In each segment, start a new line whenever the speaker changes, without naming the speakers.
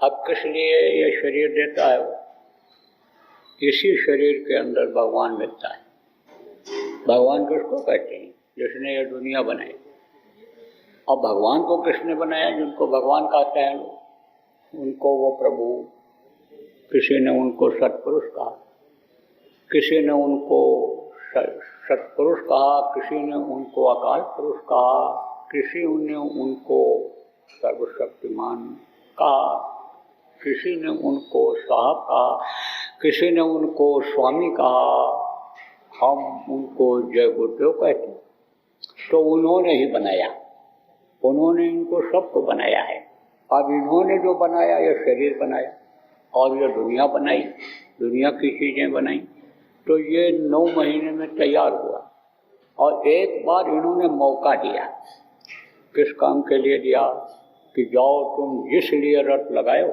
अब किस लिए ये शरीर देता है वो? इसी शरीर के अंदर भगवान मिलता है। भगवान किसको कहते हैं? जिसने ये दुनिया बनाई। और भगवान को किसने बनाया? जिनको भगवान कहते हैं उनको वो प्रभु, किसी ने उनको सत्पुरुष कहा, किसी ने उनको सत्पुरुष कहा, किसी ने उनको अकाल पुरुष कहा, किसी ने उनको सर्वशक्तिमान कहा, किसी ने उनको साहब कहा, किसी ने उनको स्वामी कहा। हम उनको जय गुरुदेव कहते हैं। तो उन्होंने ही बनाया, उन्होंने इनको सबको बनाया है। अब इन्होंने जो बनाया ये शरीर बनाया और ये दुनिया बनाई, दुनिया की चीज़ें बनाई। तो ये 9 महीने में तैयार हुआ और एक बार इन्होंने मौका दिया। किस काम के लिए दिया? कि जाओ तुम जिस लिए रट लगाए हो,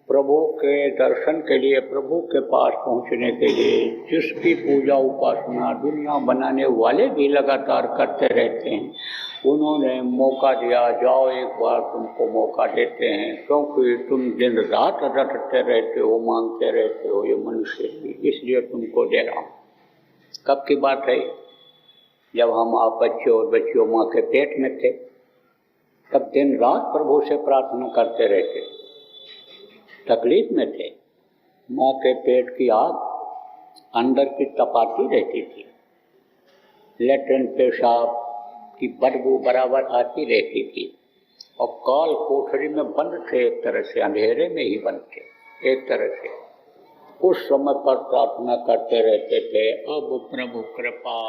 प्रभु के दर्शन के लिए, प्रभु के पास पहुंचने के लिए, जिसकी पूजा उपासना दुनिया बनाने वाले भी लगातार करते रहते हैं, उन्होंने मौका दिया। जाओ एक बार तुमको मौका देते हैं, क्योंकि तुम दिन रात रटते रहते हो, मांगते रहते हो ये मनुष्य, इसलिए तुमको दे रहा हूँ। कब की बात है? जब हम आप बच्चे और बच्चियों माँ के पेट में थे, तब दिन रात प्रभु से प्रार्थना करते रहते, तकलीफ में थे। माँ के पेट की आग अंदर की तपाती रहती थी, लेटरिन पेशाब की बदबू बराबर आती रहती थी और काल कोठरी में बंद थे, एक तरह से अंधेरे में ही बंद थे एक तरह से। उस समय पर प्रार्थना करते रहते थे, अब प्रभु कृपा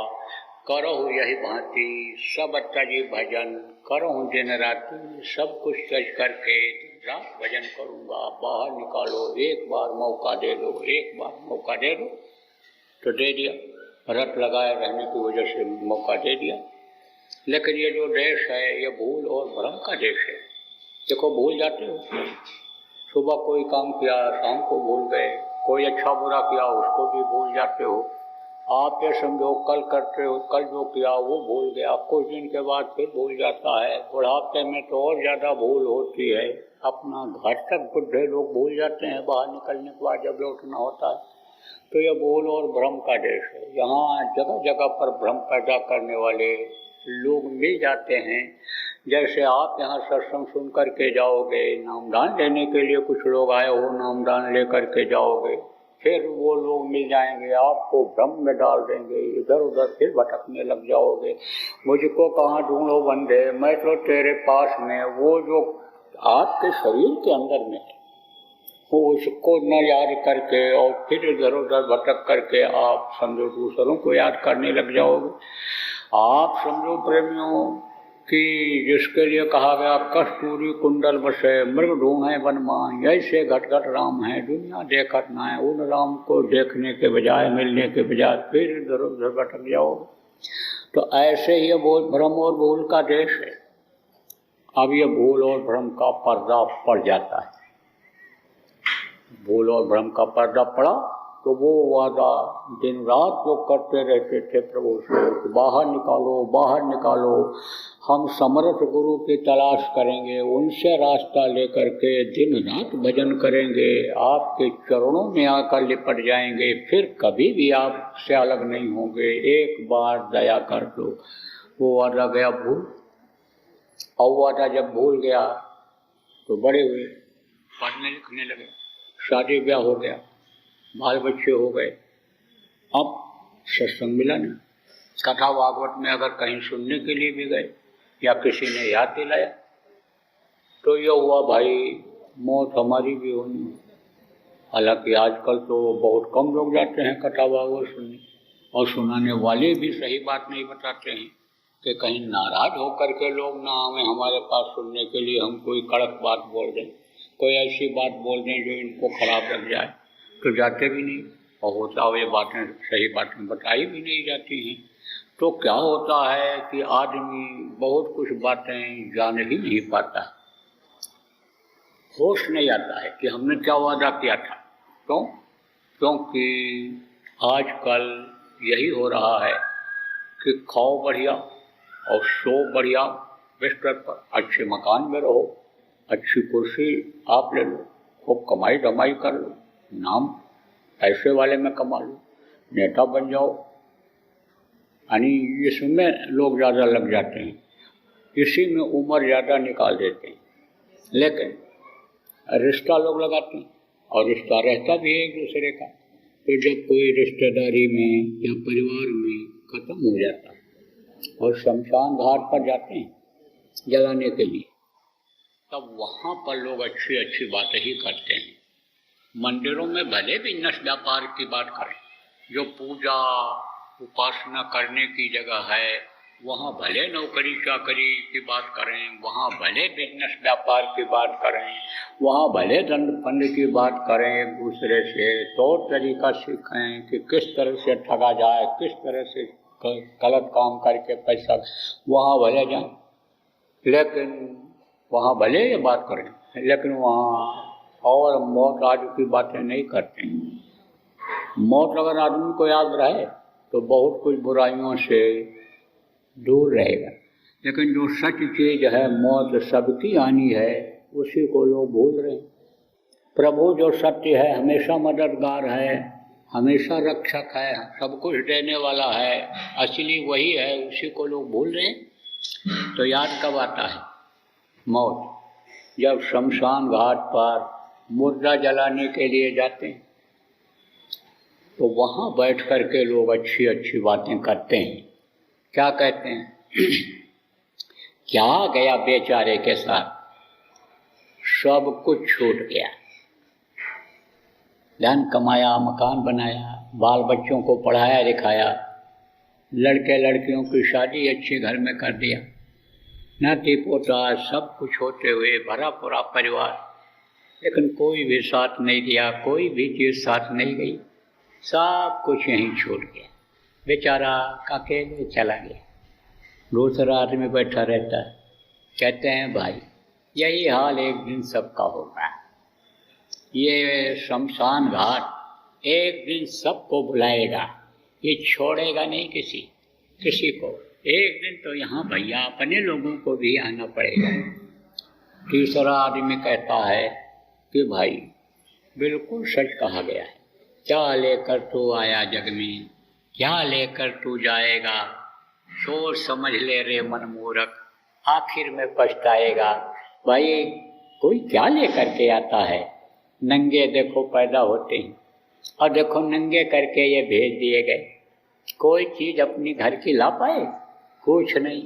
करहु यही भांति, सब तजी भजन करहु दिन राति, सब कुछ सज करके रात भजन करूँगा, बाहर निकालो, एक बार मौका दे दो, एक बार मौका दे दो। तो दे दिया, रट लगाए रहने की वजह से मौका दे दिया। लेकिन ये जो देश है ये भूल और भ्रम का देश है। देखो, भूल जाते हो, सुबह कोई काम किया शाम को भूल गए, कोई अच्छा बुरा किया उसको भी भूल जाते हो। आप ये समझो कल करते हो, कल जो किया वो भूल गया, कुछ दिन के बाद फिर भूल जाता है। बुढ़ापे में तो और ज़्यादा भूल होती है, अपना घर तक बुढ़े लोग भूल जाते हैं बाहर निकलने के बाद जब लौटना होता है। तो ये भूल और भ्रम का देश है। यहाँ जगह जगह पर भ्रम पैदा करने वाले लोग मिल जाते हैं। जैसे आप यहाँ सत्संग सुन करके जाओगे, नामदान लेने के लिए कुछ लोग आए हो, नामदान ले करके जाओगे, फिर वो लोग मिल जाएंगे, आपको भ्रम में डाल देंगे, इधर उधर फिर भटकने लग जाओगे। मुझको कहाँ ढूंढो बंदे, मैं तो तेरे पास में। वो जो आपके शरीर के अंदर में है वो उसको न याद करके और फिर इधर उधर भटक करके आप समझो दूसरों को याद करने लग जाओगे। आप समझो प्रेमियों कि जिसके लिए कहा गया कस्तूरी कुंडल बसे मृग ढूंढे वनमान, ऐसे घट घट राम है दुनिया देखत ना है। उन राम को देखने के बजाय, मिलने के बजाय फिर इधर उधर भटक जाओगे। तो ऐसे ही भ्रम और भूल का देश है। अब ये भूल और भ्रम का पर्दा पड़ जाता है। भूल और भ्रम का पर्दा पड़ा तो वो वादा दिन रात जो करते रहते थे प्रभु से, बाहर निकालो, बाहर निकालो, हम समर्थ गुरु की तलाश करेंगे, उनसे रास्ता लेकर के दिन रात भजन करेंगे, आपके चरणों में आकर लिपट जाएंगे, फिर कभी भी आपसे अलग नहीं होंगे, एक बार दया कर दो। वो वादा गया भूल। और वादा जब भूल गया तो बड़े हुए, पढ़ने लिखने लगे, शादी ब्याह हो गया, बाल बच्चे हो गए। अब सत्संग मिला नहीं। कथा भागवत में अगर कहीं सुनने के लिए भी गए या किसी ने याद दिलाया तो ये हुआ भाई मौत हमारी भी होनी। हालांकि आजकल तो बहुत कम लोग जाते हैं कथा भागवत सुनने, और सुनाने वाले भी सही बात नहीं बताते हैं कि कहीं नाराज होकर के लोग ना आवे हमारे पास सुनने के लिए, हम कोई कड़क बात बोल दें, कोई ऐसी बात बोल दें जो इनको खराब लग जाए, तो जाते भी नहीं। और होता है ये बातें सही बातें बताई भी नहीं जाती हैं। तो क्या होता है कि आदमी बहुत कुछ बातें जान ही नहीं पाता, होश नहीं आता है कि हमने क्या वादा किया था। क्यों? क्योंकि आजकल यही हो रहा है कि खाओ बढ़िया और सो बढ़िया बिस्तर पर, अच्छे मकान में रहो, अच्छी कुर्सी आप ले लो, खूब कमाई धमाई कर लो, नाम पैसे वाले में कमा लो, नेता बन जाओ, यानी इसमें लोग ज़्यादा लग जाते हैं, इसी में उम्र ज़्यादा निकाल देते हैं। लेकिन रिश्ता लोग लगाते हैं और रिश्ता रहता भी है एक दूसरे का। तो जब कोई रिश्तेदारी में या परिवार में खत्म हो जाता है और शमशान घाट पर जाते हैं जलाने के लिए, तब वहाँ पर लोग अच्छी अच्छी बातें ही करते हैं। मंदिरों में भले भी बिजनेस व्यापार की बात करें, जो पूजा उपासना करने की जगह है वहाँ भले नौकरी चाकरी की बात करें, वहाँ भले बिजनेस व्यापार की बात करें, वहाँ भले दंड फंड की बात करें, एक दूसरे से तौर तरीका सीखें कि किस तरह से ठगा जाए, किस तरह से गलत काम करके पैसा, वहाँ भले जाएं, लेकिन वहाँ भले ये बात करें, लेकिन वहाँ और मौत आदि की बातें नहीं करते। मौत अगर आदमी को याद रहे तो बहुत कुछ बुराइयों से दूर रहेगा, लेकिन जो सच चीज़ है, मौत सबकी आनी है, उसी को लोग भूल रहे हैं। प्रभु जो सत्य है, हमेशा मददगार है, हमेशा रक्षक है, सब कुछ देने वाला है, असली वही है, उसी को लोग भूल रहे हैं। तो याद कब आता है? मौत। जब शमशान घाट पर मुर्दा जलाने के लिए जाते हैं तो वहाँ बैठ कर के लोग अच्छी अच्छी बातें करते हैं। क्या कहते हैं? क्या गया बेचारे के साथ, सब कुछ छूट गया, धन कमाया, मकान बनाया, बाल बच्चों को पढ़ाया लिखाया, लड़के लड़कियों की शादी अच्छे घर में कर दिया, नाती पोता सब कुछ होते हुए भरा पूरा परिवार, लेकिन कोई भी साथ नहीं दिया, कोई भी चीज़ साथ नहीं गई, सब कुछ यहीं छूट गया, बेचारा अकेले चला गया। दूसरा आदमी बैठा रहता है, कहते हैं भाई यही हाल एक दिन सबका होगा, ये शमशान घाट एक दिन सबको बुलाएगा, ये छोड़ेगा नहीं किसी को, एक दिन तो यहाँ भैया अपने लोगों को भी आना पड़ेगा। तीसरा आदमी कहता है कि भाई बिल्कुल सच कहा गया है, क्या लेकर तू आया जग में, क्या लेकर तू जाएगा, सोच समझ ले रे मन मूर्ख, आखिर में पछताएगा। भाई कोई क्या लेकर के आता है, नंगे देखो पैदा होते हैं और देखो नंगे करके ये भेज दिए गए, कोई चीज़ अपनी घर की ला पाए? कुछ नहीं।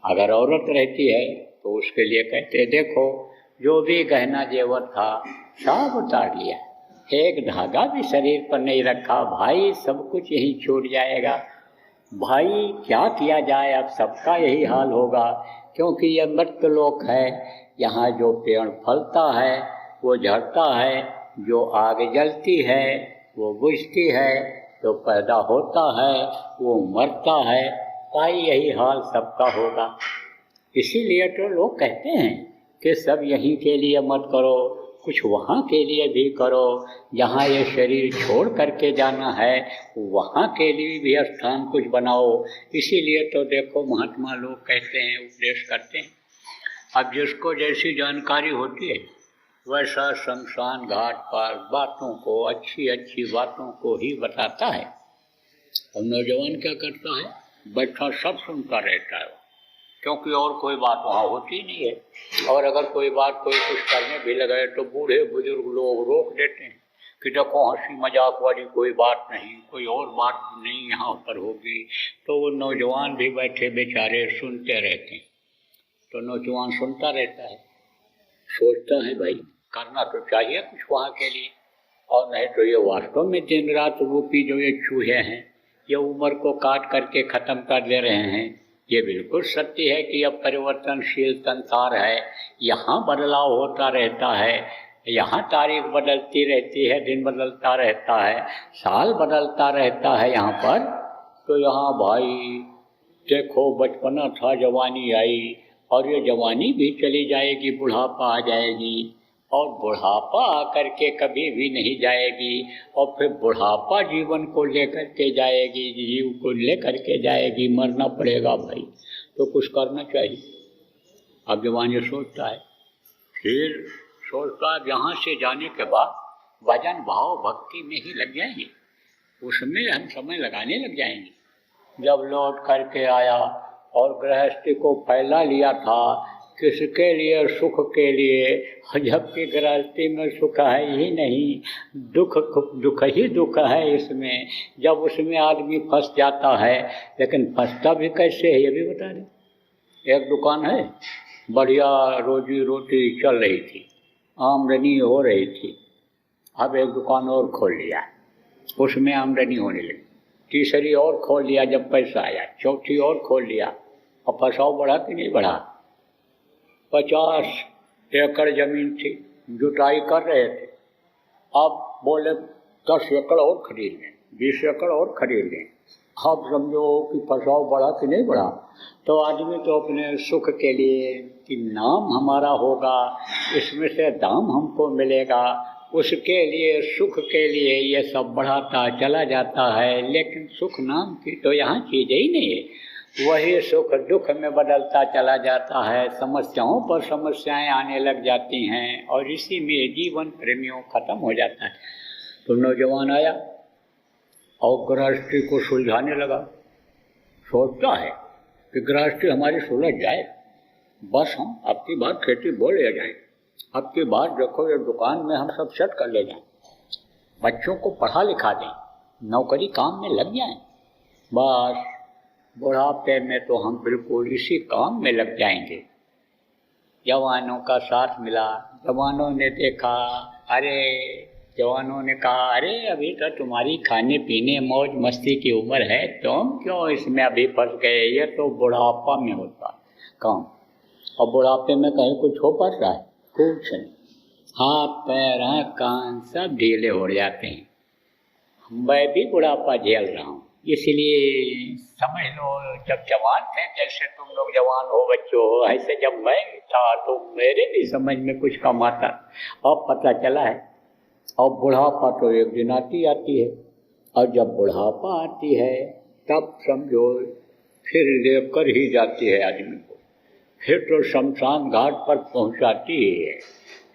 अगर औरत रहती है तो उसके लिए कहते देखो जो भी गहना जेवर था सब उतार लिया, एक धागा भी शरीर पर नहीं रखा, भाई सब कुछ यहीं छूट जाएगा। भाई क्या किया जाए, अब सबका यही हाल होगा, क्योंकि ये मृत लोक है, यहाँ जो पेड़ फलता है वो झड़ता है, जो आग जलती है वो बुझती है, जो पैदा होता है वो मरता है, भाई यही हाल सबका होगा। इसीलिए तो लोग कहते हैं कि सब यहीं के लिए मत करो, कुछ वहाँ के लिए भी करो, जहाँ ये शरीर छोड़ करके जाना है वहाँ के लिए भी स्थान कुछ बनाओ। इसीलिए तो देखो महात्मा लोग कहते हैं, उपदेश करते हैं। अब जिसको जैसी जानकारी होती है वैसा शमशान घाट पर बातों को, अच्छी अच्छी बातों को ही बताता है। और नौजवान क्या करता है, बैठा सब सुनता रहता है, क्योंकि और कोई बात वहाँ होती नहीं है। और अगर कोई बात कोई कुछ करने भी लगे तो बूढ़े बुजुर्ग लोग रोक देते हैं कि देखो हंसी मजाक वाली कोई बात नहीं, कोई और बात नहीं यहाँ पर होगी। तो वो नौजवान भी बैठे बेचारे सुनते रहते हैं। तो नौजवान सुनता रहता है, सोचता है भाई करना तो चाहिए कुछ वहाँ के लिए, और नहीं तो ये वास्तव में दिन रात रूपी जो ये चूहे हैं ये उम्र को काट करके ख़त्म कर दे रहे हैं। ये बिल्कुल सत्य है कि अब परिवर्तनशील संसार है, यहाँ बदलाव होता रहता है, यहाँ तारीख बदलती रहती है, दिन बदलता रहता है, साल बदलता रहता है यहाँ पर। तो यहाँ भाई देखो बचपना था, जवानी आई, और ये जवानी भी चली जाएगी, बुढ़ापा आ जाएगी, और बुढ़ापा आकर के कभी भी नहीं जाएगी, और फिर बुढ़ापा जीवन को लेकर के जाएगी, जीव को लेकर के जाएगी, मरना पड़ेगा भाई। तो कुछ करना चाहिए। अब जवान ये सोचता है, फिर सोचता है यहाँ से जाने के बाद भजन भाव भक्ति में ही लग जाएंगे, उसमें हम समय लगाने लग जाएंगे। जब लौट करके आया और गृहस्थी को फैला लिया था, किसके लिए? सुख के लिए। जबकि गृहस्थी में सुख है ही नहीं, दुख ही दुख है इसमें। जब उसमें आदमी फंस जाता है, लेकिन फंसता भी कैसे है ये भी बता दें। एक दुकान है, बढ़िया रोजी रोटी चल रही थी, आमदनी हो रही थी। अब एक दुकान और खोल लिया, उसमें आमदनी होने लगी। तीसरी और खोल लिया जब पैसा आया, चौथी और खोल लिया। और फंसाव बढ़ा कि नहीं बढ़ा? 50 एकड़ जमीन थी, जुताई कर रहे थे। अब बोले 10 एकड़ और खरीद लें, 20 एकड़ और खरीद लें। अब समझो कि फंसाव बढ़ा कि नहीं बढ़ा? तो आदमी तो अपने सुख के लिए कि नाम हमारा होगा, इसमें से दाम हमको मिलेगा, उसके लिए सुख के लिए ये सब बढ़ाता चला जाता है। लेकिन सुख नाम की तो यहाँ चीज़ ही नहीं है। वही सुख दुख में बदलता चला जाता है, समस्याओं पर समस्याएं आने लग जाती हैं और इसी में जीवन प्रेमियों खत्म हो जाता है। तो नौजवान आया और गृहस्थी को सुलझाने लगा। सोचता है कि गृहस्थी हमारी सुलझ जाए, बस हम अब की बार खेती बो ले जाएं, अब की बार देखो ये दुकान में हम सब सेट कर ले जाएं, बच्चों को पढ़ा लिखा दें, नौकरी काम में लग जाएं। बस बुढ़ापे में तो हम बिल्कुल इसी काम में लग जाएंगे। जवानों का साथ मिला, जवानों ने देखा, जवानों ने कहा अरे अभी तो तुम्हारी खाने पीने मौज मस्ती की उम्र है, तुम क्यों इसमें अभी फंस गए? ये तो बुढ़ापा में होता है काम। और बुढ़ापे में कहीं कुछ हो पा रहा है? कुछ नहीं, हाथ पैर आँख कान सब ढीले हो जाते हैं। मैं भी बुढ़ापा झेल रहा हूँ, इसलिए समझ लो जब जवान थे, जैसे तुम लोग जवान हो बच्चों, ऐसे जब मैं था तो मेरे भी समझ में कुछ कम आता। अब पता चला है, अब बुढ़ापा तो एक दिन आती है, और जब बुढ़ापा आती है तब समझो फिर लेकर ही जाती है आदमी को, फिर तो शमशान घाट पर पहुंचाती ही है।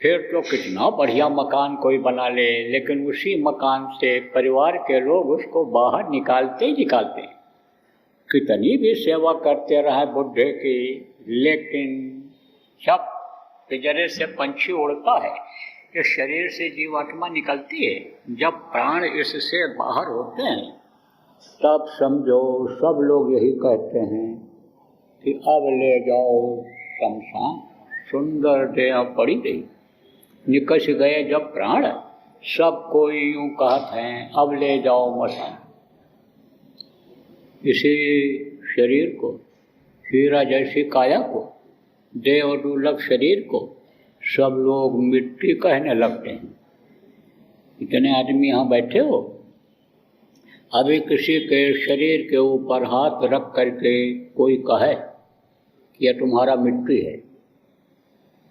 फिर तो कितना बढ़िया मकान कोई बना ले, लेकिन उसी मकान से परिवार के लोग उसको बाहर निकालते ही निकालते हैं। कितनी भी सेवा करते रहे बुढ़े की, लेकिन जब पिंजरे से पंछी उड़ता है, इस शरीर से जीवात्मा निकलती है, जब प्राण इससे बाहर होते हैं तब समझो सब लोग यही कहते हैं कि अब ले जाओ शमशान। सुंदर देह पड़ी रही, निकस गए जब प्राण, सब कोई यूं कहते हैं अब ले जाओ मसान। इसी शरीर को, हीरा जैसी काया को, देव दुर्लभ शरीर को सब लोग मिट्टी कहने लगते हैं। इतने आदमी यहाँ बैठे हो, अभी किसी के शरीर के ऊपर हाथ रख करके कोई कहे कि यह तुम्हारा मिट्टी है,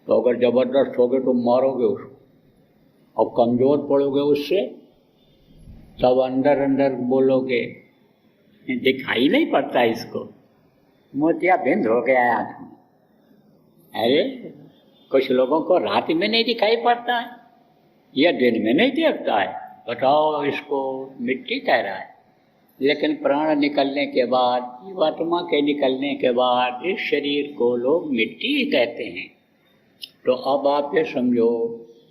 तो अगर जबरदस्त होगे तो मारोगे उसको, और कमजोर पड़ोगे उससे तब अंदर अंदर बोलोगे दिखाई नहीं पड़ता इसको, मोतियाबिंद हो गया है आदमी। अरे कुछ लोगों को रात में नहीं दिखाई पड़ता है या दिन में नहीं देखता है, बताओ इसको मिट्टी कह रहा है। लेकिन प्राण निकलने के बाद, जीवात्मा के निकलने के बाद इस शरीर को लोग मिट्टी ही कहते हैं। तो अब आप ये समझो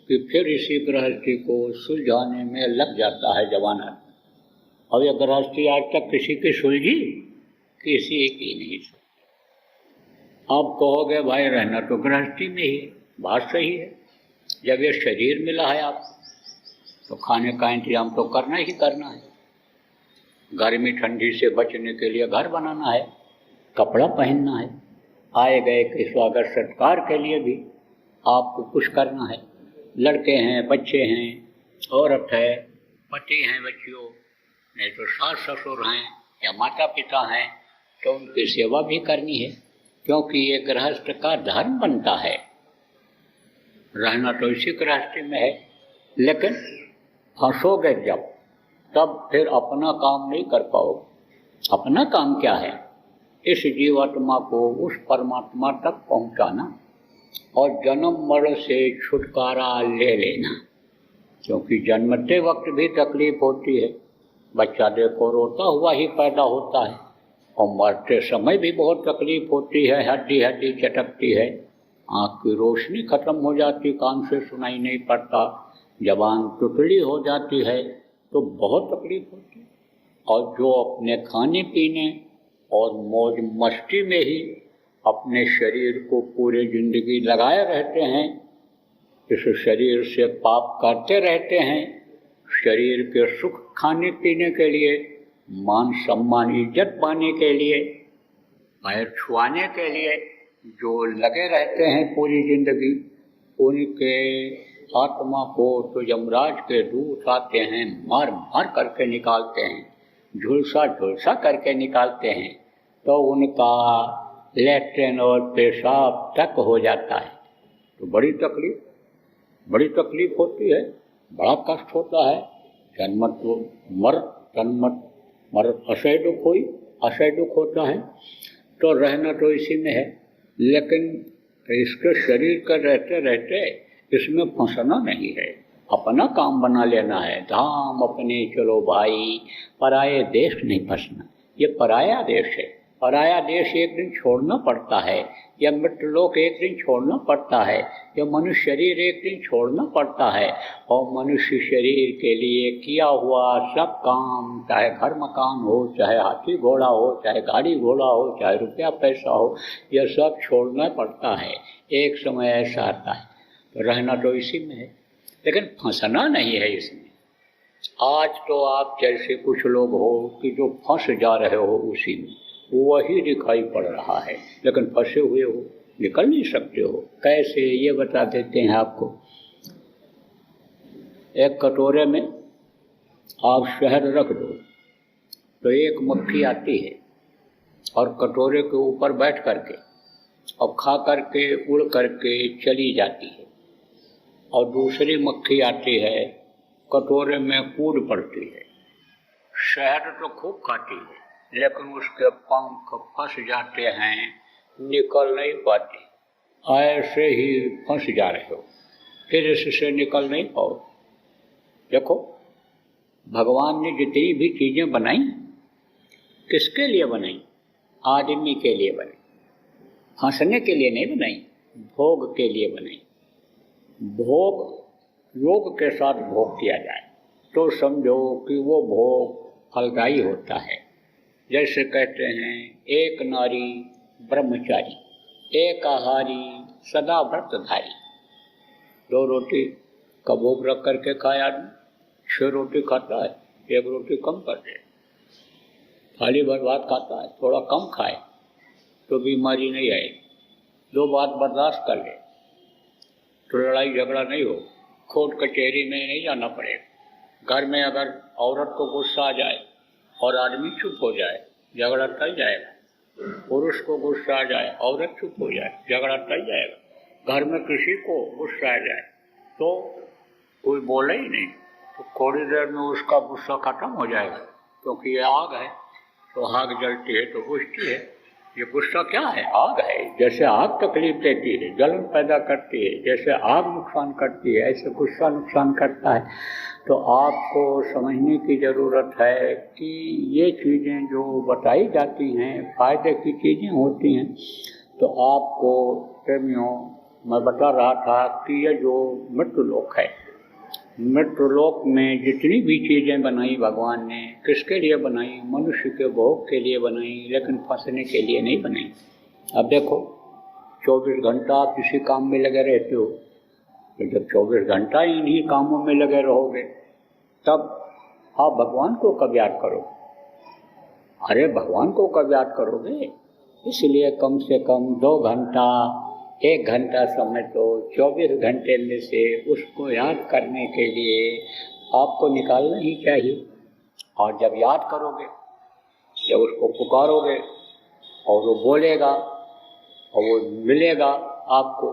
कि फिर इसी गृहस्थी को सुलझाने में लग जाता है जवान आदमी। अब यह गृहस्थी आज तक किसी की सुलझी? किसी की नहीं सुलझी। अब कहोगे भाई रहना तो गृहस्थी में ही, बात सही है। जब ये शरीर मिला है आप तो खाने का इंतजाम तो करना ही करना है, गर्मी ठंडी से बचने के लिए घर बनाना है, कपड़ा पहनना है, आए गए के स्वागत सत्कार के लिए भी आपको कुछ करना है। लड़के हैं, बच्चे हैं, औरत है, पति हैं, बच्चियों, नहीं तो सास ससुर हैं या माता पिता हैं, तो उनकी सेवा भी करनी है, क्योंकि ये गृहस्थ का धर्म बनता है। रहना तो इसी गृहस्थी में है, लेकिन फंसोगे जब, तब फिर अपना काम नहीं कर पाओगे। अपना काम क्या है? इस जीवात्मा को उस परमात्मा तक पहुंचाना, और जन्म मरण से छुटकारा ले लेना, क्योंकि जन्मते वक्त भी तकलीफ होती है। बच्चा देखो रोता हुआ ही पैदा होता है, और मरते समय भी बहुत तकलीफ होती है, हड्डी हड्डी चटकती है, आँख की रोशनी खत्म हो जाती, कान से सुनाई नहीं पड़ता, जबान टुटली हो जाती है, तो बहुत तकलीफ होती है। और जो अपने खाने पीने और मौज मस्ती में ही अपने शरीर को पूरी जिंदगी लगाए रहते हैं, इस शरीर से पाप करते रहते हैं, शरीर के सुख खाने पीने के लिए, मान सम्मान इज्जत पाने के लिए, पैर छुआने के लिए जो लगे रहते हैं पूरी जिंदगी, उनके आत्मा को तो यमराज के दूत आते हैं, मार मार करके निकालते हैं, झुलसा झुलसा करके निकालते हैं, तो उनका लैट्रिन और पेशाब तक हो जाता है। तो बड़ी तकलीफ होती है, बड़ा कष्ट होता है। जन्मत मर असह्य दुख हुई, असह्य दुख होता है। तो रहना तो इसी में है, लेकिन इसके शरीर का रहते रहते इसमें फंसना नहीं है, अपना काम बना लेना है। धाम अपने चलो भाई, पराये देश नहीं फंसना। ये पराया देश है, पराया देश एक दिन छोड़ना पड़ता है, या मृत्यलोक एक दिन छोड़ना पड़ता है, या मनुष्य शरीर एक दिन छोड़ना पड़ता है। और मनुष्य शरीर के लिए किया हुआ सब काम, चाहे घर मकान हो, चाहे हाथी घोड़ा हो, चाहे गाड़ी घोड़ा हो, चाहे रुपया पैसा हो, यह सब छोड़ना पड़ता है। एक समय ऐसा आता है, तो रहना तो इसी में है, लेकिन फंसना नहीं है इसमें। आज तो आप जैसे कुछ लोग हो कि जो फंस जा रहे हो उसी में, वही दिखाई पड़ रहा है, लेकिन फंसे हुए हो, निकल नहीं सकते हो। कैसे, ये बता देते हैं आपको। एक कटोरे में आप शहद रख दो, तो एक मक्खी आती है और कटोरे के ऊपर बैठ करके और खा करके उड़ करके चली जाती है, और दूसरी मक्खी आती है, कटोरे में कूद पड़ती है। शहद तो खूब खाती है, लेकिन उसके पंख फंस जाते हैं, निकल नहीं पाती। ऐसे ही फंस जा रहे हो, फिर इससे निकल नहीं पाओ। देखो, भगवान ने जितनी भी चीज़ें बनाई, किसके लिए बनाई? आदमी के लिए बनाई, फंसने के लिए नहीं बनाई, भोग के लिए बनाई। भोग योग के साथ भोग किया जाए तो समझो कि वो भोग फलदायी होता है। जैसे कहते हैं, एक नारी ब्रह्मचारी, एक आहारी सदा व्रतधारी। 2 रोटी का भोग रख करके खाए आदमी, 6 रोटी खाता है, 1 रोटी कम कर दे। थाली भर भात खाता है, थोड़ा कम खाए तो बीमारी नहीं आएगी। 2 बात बर्दाश्त कर ले तो लड़ाई झगड़ा नहीं हो, कोर्ट कचहरी में नहीं जाना पड़ेगा। घर में अगर औरत को गुस्सा आ जाए और आदमी चुप हो जाए, झगड़ा टल जाएगा। पुरुष को गुस्सा आ जाए, औरत चुप हो जाए, झगड़ा टल जाएगा। घर में किसी को गुस्सा आ जाए तो कोई बोले ही नहीं, तो थोड़ी देर में उसका गुस्सा खत्म हो जाएगा, क्योंकि ये आग है, तो आग जलती है तो बुझती है। ये गुस्सा क्या है? आग है। जैसे आग तकलीफ देती है, जलन पैदा करती है, जैसे आग नुकसान करती है, ऐसे गुस्सा नुकसान करता है। तो आपको समझने की ज़रूरत है कि ये चीज़ें जो बताई जाती हैं फायदे की चीज़ें होती हैं। तो आपको प्रेमियों, मैं बता रहा था कि ये जो मृत्युलोक है, मृत्युलोक में जितनी भी चीज़ें बनाई भगवान ने, किसके लिए बनाई? मनुष्य के भोग के लिए बनाई, लेकिन फंसने के लिए नहीं बनाई। अब देखो, 24 घंटा आप इसी काम में लगे रहते हो, तो जब 24 घंटा इन्हीं कामों में लगे रहोगे, तब आप भगवान को कब याद करोगे? अरे भगवान को कब याद करोगे? इसलिए कम से कम 2 घंटा, 1 घंटा समय तो 24 घंटे में से उसको याद करने के लिए आपको निकालना ही चाहिए। और जब याद करोगे, जब उसको पुकारोगे और वो बोलेगा और वो मिलेगा आपको,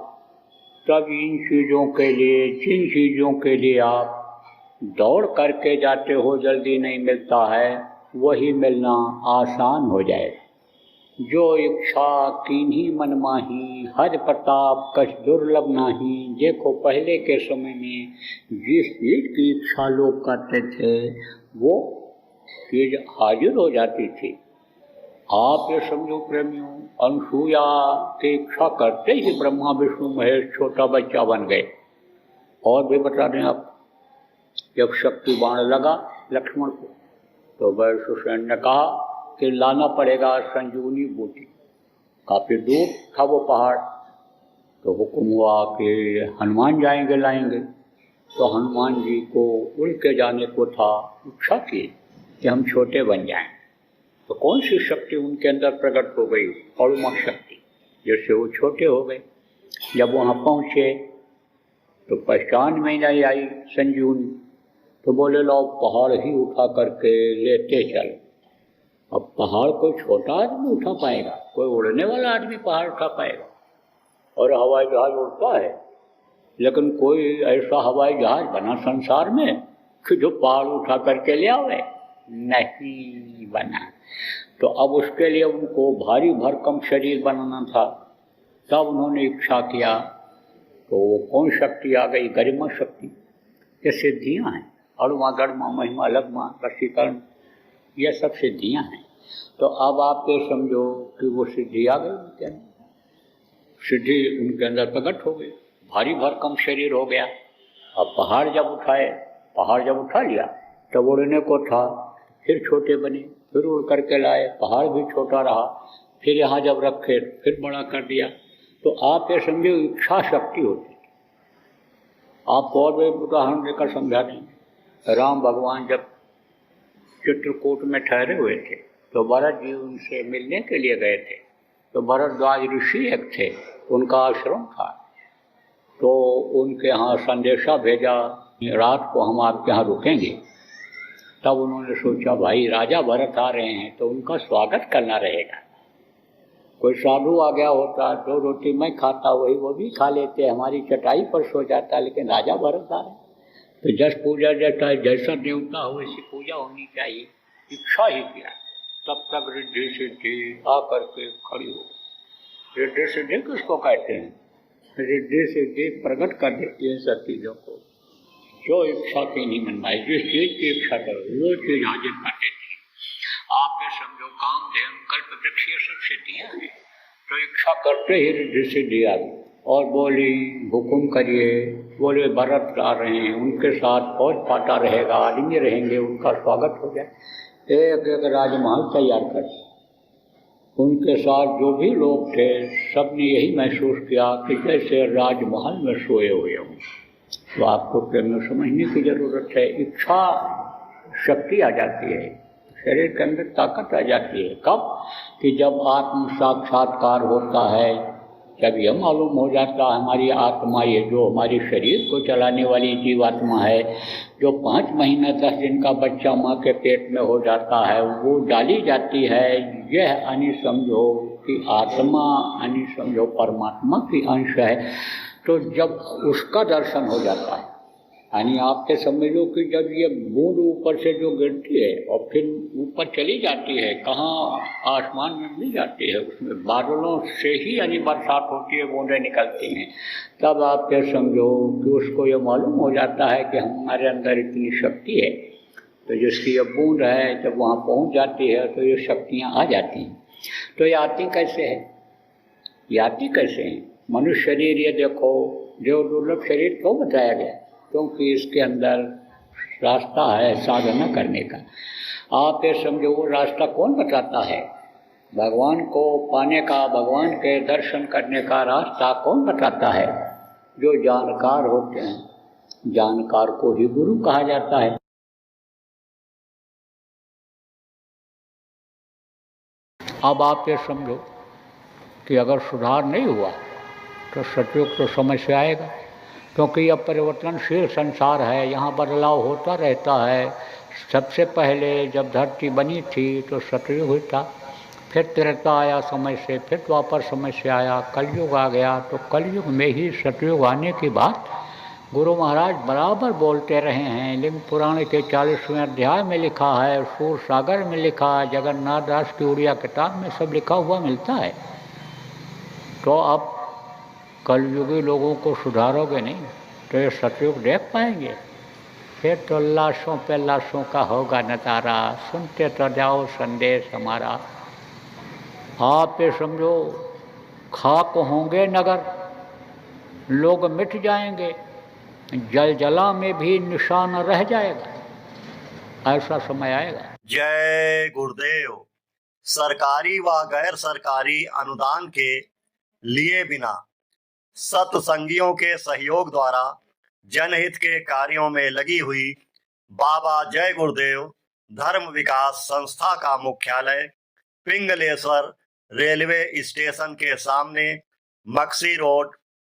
तब इन चीज़ों के लिए, जिन चीज़ों के लिए आप दौड़ करके जाते हो, जल्दी नहीं मिलता है, वही मिलना आसान हो जाएगा। जो इच्छा कीन्ही मन माही, हर प्रताप कछ दुर्लभ नाही। देखो पहले के समय में जिस चीज की इच्छा लोग करते थे वो चीज हाजिर हो जाती थी। आप ये समझो प्रेमियों, अनुसूया की इच्छा करते ही ब्रह्मा विष्णु महेश छोटा बच्चा बन गए। और भी बता दें आप, जब शक्ति बाण लगा लक्ष्मण को तो वैश्वसेन ने कहा कि लाना पड़ेगा संजीवनी बूटी। काफ़ी दूर था वो पहाड़, तो हुक्म हुआ कि हनुमान जाएंगे लाएंगे। तो हनुमान जी को उड़ के जाने को था, इच्छा की कि हम छोटे बन जाएं। तो कौन सी शक्ति उनके अंदर प्रकट हो गई? अणुमक शक्ति। जैसे वो छोटे हो गए, जब वहाँ पहुँचे तो पहचान में नहीं आई संजीवनी। तो बोले लो पहाड़ ही उठा करके लेते चल। अब पहाड़ कोई छोटा आदमी उठा पाएगा? कोई उड़ने वाला आदमी पहाड़ उठा पाएगा? और हवाई जहाज उड़ता है, लेकिन कोई ऐसा हवाई जहाज बना संसार में कि जो पहाड़ उठा करके ले आवे? नहीं बना। तो अब उसके लिए उनको भारी भरकम शरीर बनाना था। तब उन्होंने इच्छा किया, तो वो कौन शक्ति आ गई? गरिमा शक्ति। ये सिद्धियाँ हैं, अणुमा गणमा महिमा लगमा वशीकरण, ये सब सिद्धियाँ हैं। तो अब आप ये समझो कि वो सिद्धि आ गई उनके अंदर, सिद्धि उनके अंदर प्रकट हो गई, भारी भरकम शरीर हो गया। अब पहाड़ जब उठा लिया तब उड़ने को था, फिर छोटे बने, फिर उड़ करके लाए, पहाड़ भी छोटा रहा, फिर यहाँ जब रखे फिर बड़ा कर दिया। तो आप ये समझो इच्छा शक्ति होती। आपको और भी उदाहरण देकर समझा दें। राम भगवान जब चित्रकूट में ठहरे हुए थे तो भरत जी उनसे मिलने के लिए गए थे। तो भरद्वाज ऋषि एक थे, उनका आश्रम था। तो उनके यहाँ संदेशा भेजा, रात को हम आपके यहाँ रुकेंगे। तब उन्होंने सोचा भाई राजा भरत आ रहे हैं तो उनका स्वागत करना रहेगा। कोई साधु आ गया होता, 2 रोटी मैं खाता, वही वो भी खा लेते, हमारी चटाई पर सो जाता, लेकिन राजा भरत आ रहे तो जस पूजा जाता है, जैसा देवता हो वैसी पूजा होनी चाहिए। इच्छा ही किया, तब तक रिद्धि सिद्धि आ करके खड़ी हो। रिद्धि सिद्धि किसको कहते हैं? रिद्धि सिद्धि प्रकट कर देती है सब चीज़ों को। जो इच्छा की नहीं मनवाई, जिस चीज की इच्छा करो वो चीज हाजिर कर देती है। आप ये समझो काम ध्यान कल्प वृक्ष ये सब सिद्धियाँ हैं। तो इच्छा करते ही रिद्धि सिद्धि आ गई और बोली हुकुम करिए। बोले भरत आ रहे हैं, उनके साथ फौज फाटा रहेगा, आदमी रहेंगे, उनका स्वागत हो जाए। एक एक राजमहल तैयार कर। उनके साथ जो भी लोग थे सबने यही महसूस किया कि जैसे राजमहल में सोए हुए हों। तो आपको प्रेम समझने की जरूरत है। इच्छा शक्ति आ जाती है, शरीर के अंदर ताकत आ जाती है। कब? कि जब आत्म साक्षात्कार होता है, जब यह मालूम हो जाता है हमारी आत्मा, ये जो हमारी शरीर को चलाने वाली जीवात्मा है, जो 5 महीना 10 दिन का बच्चा माँ के पेट में हो जाता है, वो डाली जाती है। यह अनि समझो कि आत्मा अनि समझो परमात्मा की अंश है। तो जब उसका दर्शन हो जाता है, यानी आपके समझ लो कि जब ये बूंद ऊपर से जो गिरती है और फिर ऊपर चली जाती है, कहाँ आसमान में मिल जाती है, उसमें बादलों से ही यानी बरसात होती है, बूंदें निकलती हैं। तब आप ये समझो कि उसको ये मालूम हो जाता है कि हमारे अंदर इतनी शक्ति है। तो जिसकी ये बूंद है जब वहाँ पहुँच जाती है तो ये शक्तियाँ आ जाती हैं। तो ये आती कैसे है? ये आती कैसे हैं? मनुष्य शरीर ये देखो, जो दुर्लभ शरीर क्यों बताया गया? क्योंकि इसके अंदर रास्ता है साधना करने का। आप ये समझो वो रास्ता कौन बताता है? भगवान को पाने का, भगवान के दर्शन करने का रास्ता कौन बताता है? जो जानकार होते हैं। जानकार को ही गुरु कहा जाता है। अब आप ये समझो कि अगर सुधार नहीं हुआ तो सतयुग तो समय से आएगा, क्योंकि यह परिवर्तनशील संसार है, यहाँ बदलाव होता रहता है। सबसे पहले जब धरती बनी थी तो सतयुग हुआ था, फिर त्रेता आया समय से, फिर द्वापर समय से आया, कलयुग आ गया। तो कलयुग में ही सतयुग आने के बाद गुरु महाराज बराबर बोलते रहे हैं। लिंग पुराण के 40वें अध्याय में लिखा है, सूर सागर में लिखा है, जगन्नाथ दास की उड़िया किताब में सब लिखा हुआ मिलता है। तो अब कलयुगी लोगों को सुधारोगे नहीं तो ये सतयुग देख पाएंगे? फिर तो लाशों पे लाशों का होगा नज़ारा। सुनते तो जाओ संदेश हमारा। आप ये समझो, खाक होंगे नगर, लोग मिट जाएंगे, जल जला में भी निशान रह जाएगा। ऐसा समय आएगा।
जय गुरुदेव। सरकारी व गैर सरकारी अनुदान के लिए बिना सत्संगियों के सहयोग द्वारा जनहित के कार्यों में लगी हुई बाबा जय गुरुदेव धर्म विकास संस्था का मुख्यालय पिंगलेश्वर रेलवे स्टेशन के सामने, मक्सी रोड,